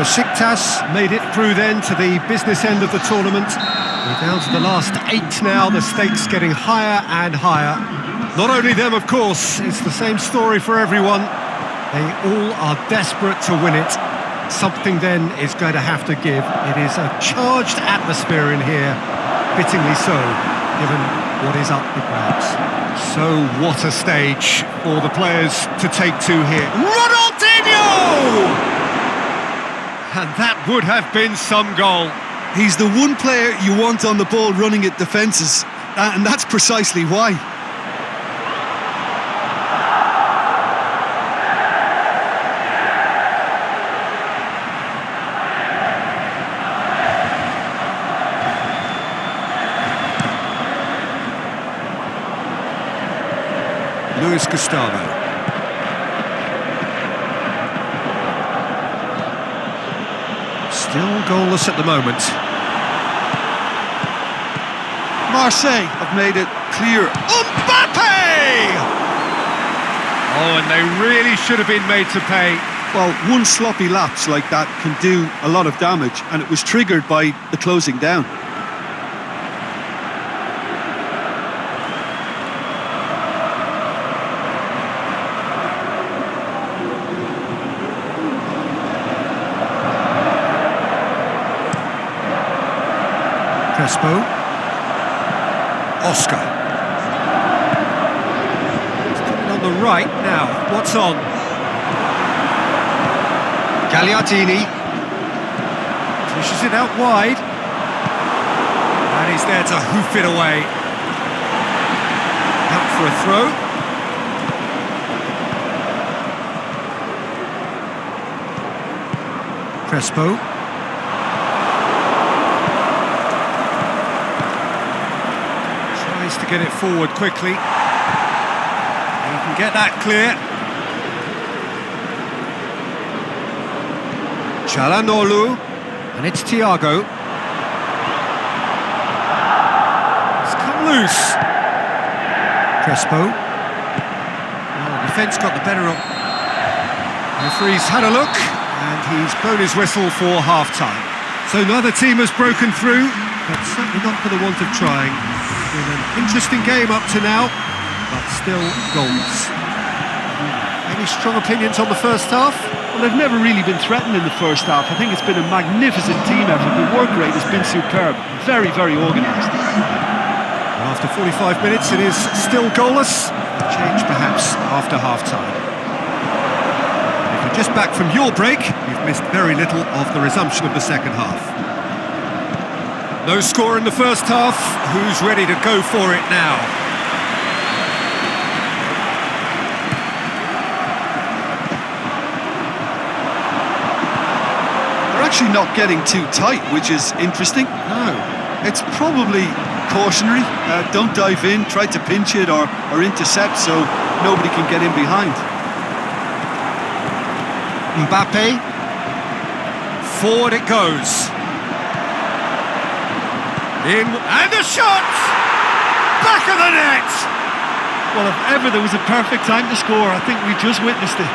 Besiktas made it through then to the business end of the tournament. We're down to the last 8 now, the stakes getting higher and higher. Not only them, of course, it's the same story for everyone. They all are desperate to win it. Something then is going to have to give. It is a charged atmosphere in here, fittingly so, given what is up for grabs. So what a stage for the players to take to here. Ronaldinho! And that would have been some goal. He's the one player you want on the ball running at defences, and that's precisely why. Luis Gustavo. Still goalless at the moment. Marseille have made it clear. Mbappe! Oh, and they really should have been made to pay. Well, one sloppy lapse like that can do a lot of damage, and it was triggered by the closing down. Crespo. Oscar. It's coming on the right now. What's on? Gagliardini. Pushes it out wide. And he's there to hoof it away. Out for a throw. Crespo. To get it forward quickly. He can get that clear. Çalhanoğlu, and it's Thiago. It's come loose. Crespo. Well, defence got the better of. The referee's had a look, and he's blown his whistle for half-time. So neither team has broken through, but certainly not for the want of trying. Been an interesting game up to now, but still goalless. Any strong opinions on the first half? Well, they've never really been threatened in the first half. I think it's been a magnificent team effort. The work rate has been superb. Very, very organised. And after 45 minutes, it is still goalless. A change perhaps after half-time. If you're just back from your break, you've missed very little of the resumption of the second half. No score in the first half. Who's ready to go for it now? They're actually not getting too tight, which is interesting. No. It's probably cautionary. Don't dive in, try to pinch it or intercept so nobody can get in behind. Mbappe. Forward it goes. In, and the shot! Back of the net! Well, if ever there was a perfect time to score, I think we just witnessed it.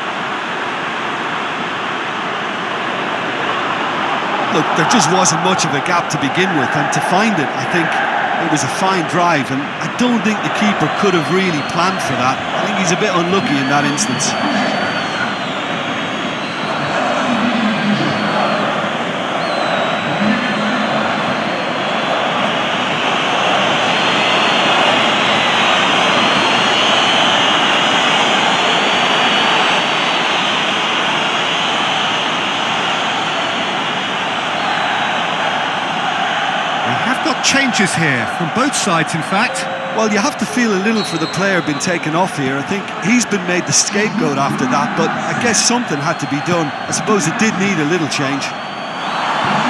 Look, there just wasn't much of a gap to begin with, and to find it, I think it was a fine drive, and I don't think the keeper could have really planned for that. I think he's a bit unlucky in that instance. Changes here from both sides, in fact. Well, you have to feel a little for the player being taken off here. I think he's been made the scapegoat after that, but I guess something had to be done. I suppose it did need a little change.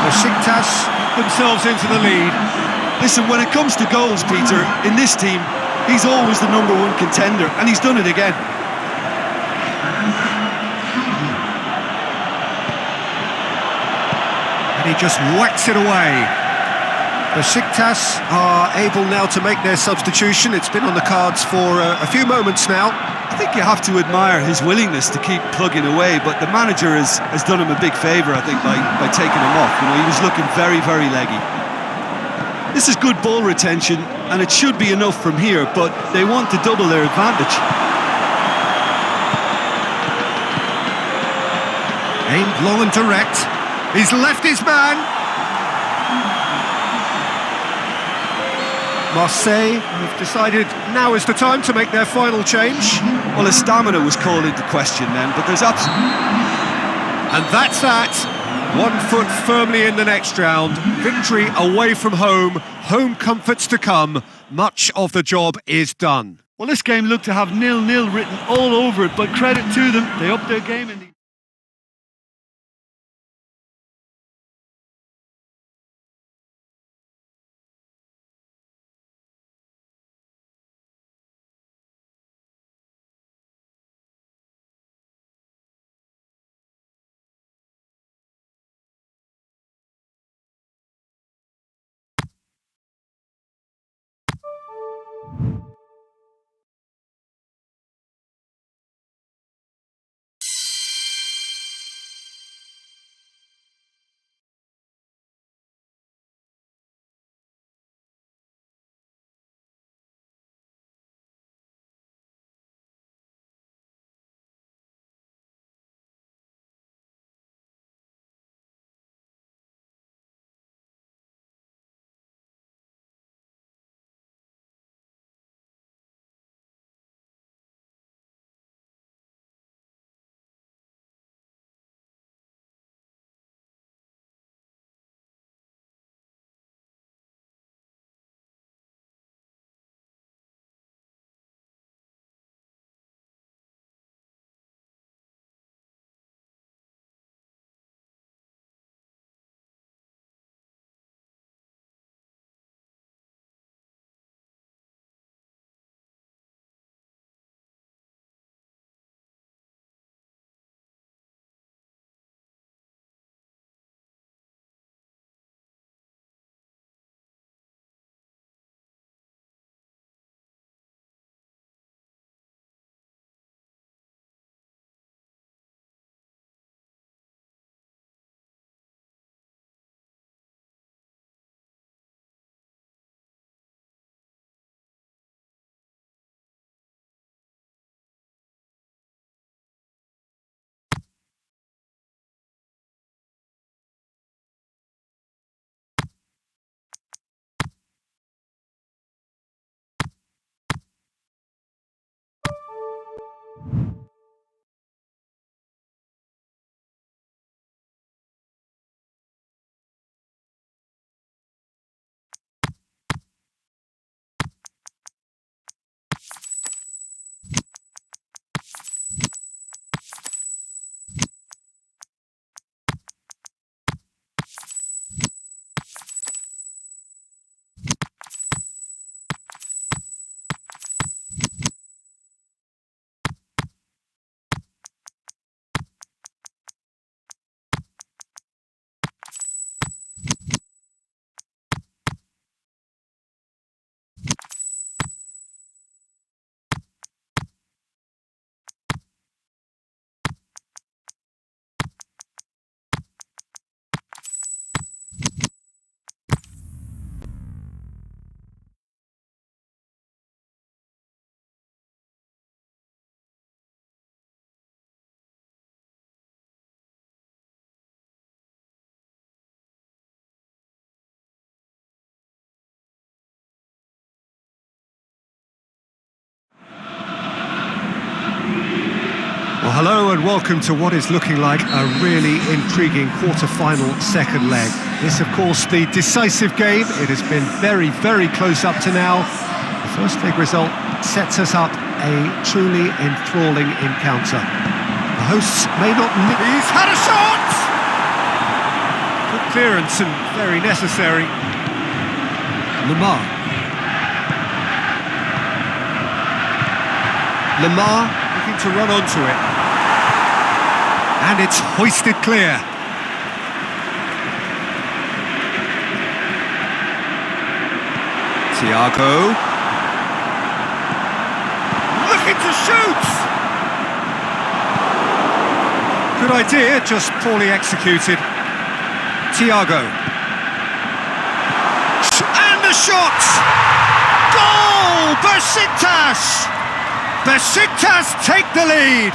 Besiktas themselves into the lead. Listen, when it comes to goals, Peter, in this team, he's always the #1 contender, and he's done it again. And he just whacks it away. Besiktas are able now to make their substitution. It's been on the cards for a few moments now. I think you have to admire his willingness to keep plugging away, but the manager has done him a big favour, I think, by taking him off. You know, he was looking very, very leggy. This is good ball retention, and it should be enough from here, but they want to double their advantage. Aimed long and direct. He's left his man. Marseille have decided now is the time to make their final change. Well, his stamina was called into question then, but there's absolutely... And that's that. 1 foot firmly in the next round. Victory away from home. Home comforts to come. Much of the job is done. Well, this game looked to have 0-0 written all over it, but credit to them, they upped their game in the... Well, hello and welcome to what is looking like a really intriguing quarter-final second leg. This, of course, the decisive game. It has been very, very close up to now. The first leg result sets us up a truly enthralling encounter. The hosts may not... He's had a shot! Good clearance and very necessary. Lemar. Looking to run onto it. And it's hoisted clear. Thiago. Looking to shoot! Good idea, just poorly executed. Thiago. And the shot! Goal! Besiktas! Besiktas take the lead!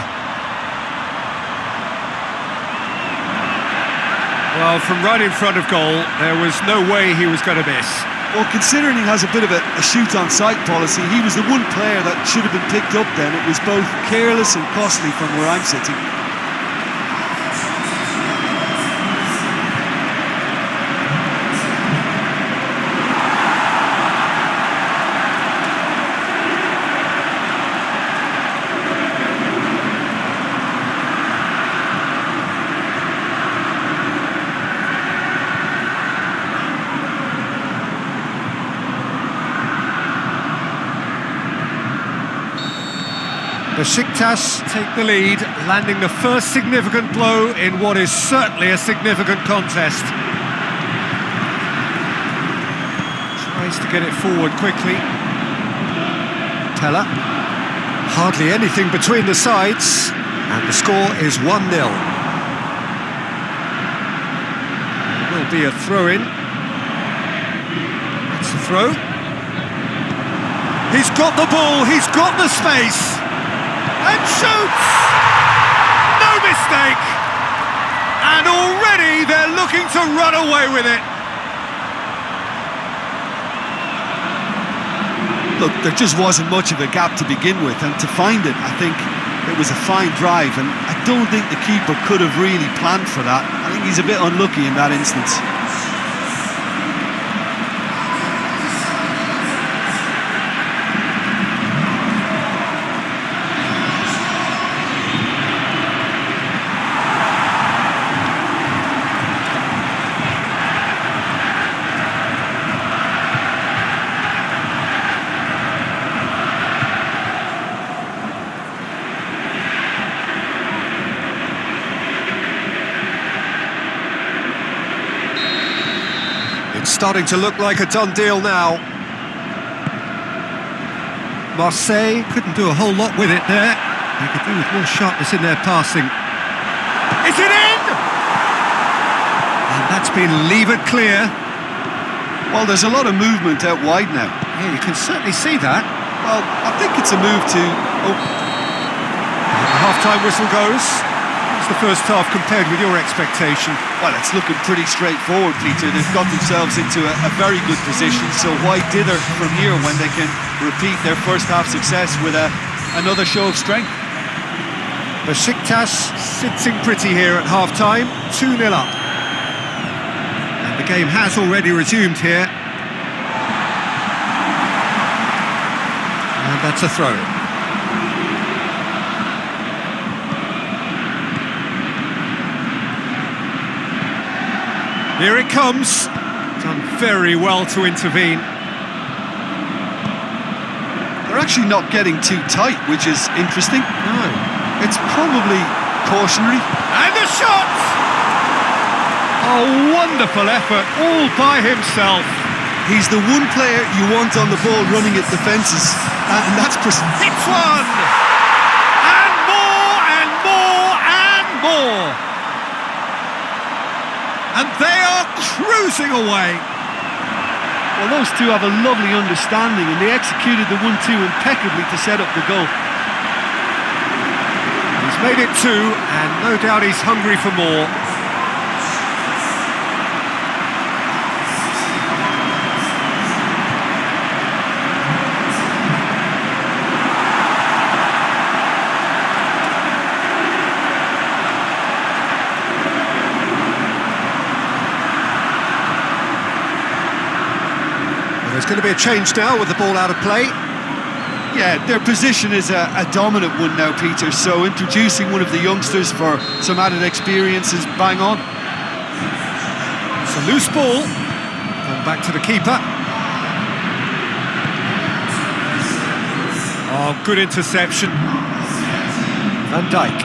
Well, from right in front of goal, there was no way he was going to miss. Well, considering he has a bit of a shoot-on-sight policy, he was the one player that should have been picked up then. It was both careless and costly from where I'm sitting. Besiktas take the lead, landing the first significant blow in what is certainly a significant contest. Tries to get it forward quickly. Teller. Hardly anything between the sides, and the score is 1-0. There will be a throw-in. It's a throw. He's got the ball, he's got the space. And shoots! No mistake! And already they're looking to run away with it. Look, there just wasn't much of a gap to begin with, and to find it, I think it was a fine drive, and I don't think the keeper could have really planned for that. I think he's a bit unlucky in that instance. It's starting to look like a done deal now. Marseille couldn't do a whole lot with it there. They could do with more sharpness in their passing. Is it in? And that's been levered clear. Well, there's a lot of movement out wide now. Yeah, you can certainly see that. Well, I think it's a move to... The half-time whistle goes. How's the first half compared with your expectation? Well, it's looking pretty straightforward, Peter. They've got themselves into a very good position, so why dither from here when they can repeat their first half success with another show of strength? Besiktas sitting pretty here at half-time, 2-0 up. And the game has already resumed here. And that's a throw. Here it comes. Done very well to intervene. They're actually not getting too tight, which is interesting. No. It's probably cautionary. And the shot! A wonderful effort, all by himself. He's the one player you want on the ball running at defences, and that's Hits one! And more, and more, and more! And they are cruising away. Well, those two have a lovely understanding, and they executed the 1-2 impeccably to set up the goal. He's made it 2, and no doubt he's hungry for more. There's going to be a change now with the ball out of play. Yeah, their position is a dominant one now, Peter, so introducing one of the youngsters for some added experience is bang on. It's a loose ball. Come back to the keeper. Oh, good interception. Van Dijk.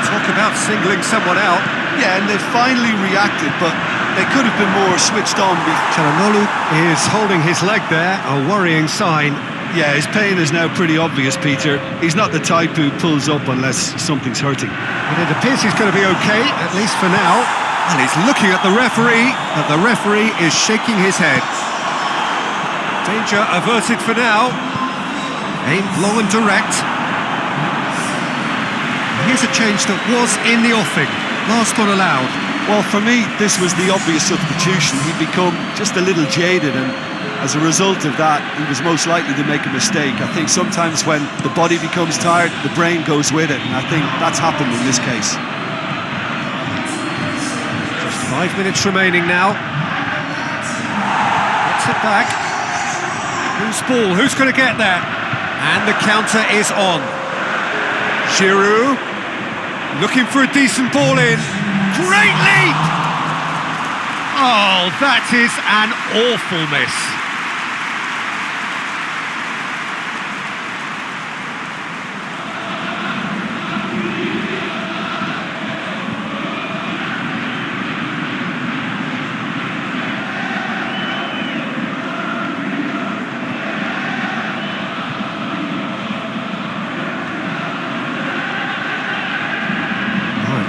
Talk about singling someone out. Yeah, and they finally reacted, but They could have been more switched on. Çalhanoğlu is holding his leg there, a worrying sign. Yeah, his pain is now pretty obvious, Peter. He's not the type who pulls up unless something's hurting. But it appears he's going to be okay, at least for now. And he's looking at the referee, but the referee is shaking his head. Danger averted for now. Aimed long and direct. Here's a change that was in the offing. Last one allowed. Well, for me, this was the obvious substitution. He'd become just a little jaded, and as a result of that, he was most likely to make a mistake. I think sometimes when the body becomes tired, the brain goes with it, and I think that's happened in this case. Just 5 minutes remaining now. Gets it back. Who's ball? Who's going to get there? And the counter is on. Giroud looking for a decent ball in. Great leap! Oh, that is an awful miss.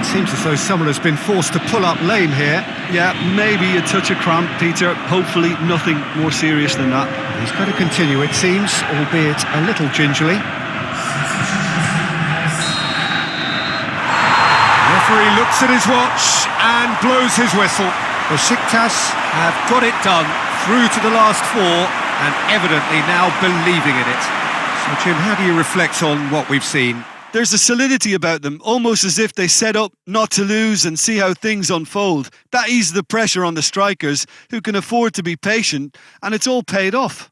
Seems as though someone has been forced to pull up lame here. Yeah, maybe a touch of cramp, Peter. Hopefully nothing more serious than that. He's got to continue, it seems, albeit a little gingerly. The referee looks at his watch and blows his whistle. Besiktas have got it done, through to the last four, and evidently now believing in it. So, Jim, how do you reflect on what we've seen? There's a solidity about them, almost as if they set up not to lose and see how things unfold. That eases the pressure on the strikers, who can afford to be patient, and it's all paid off.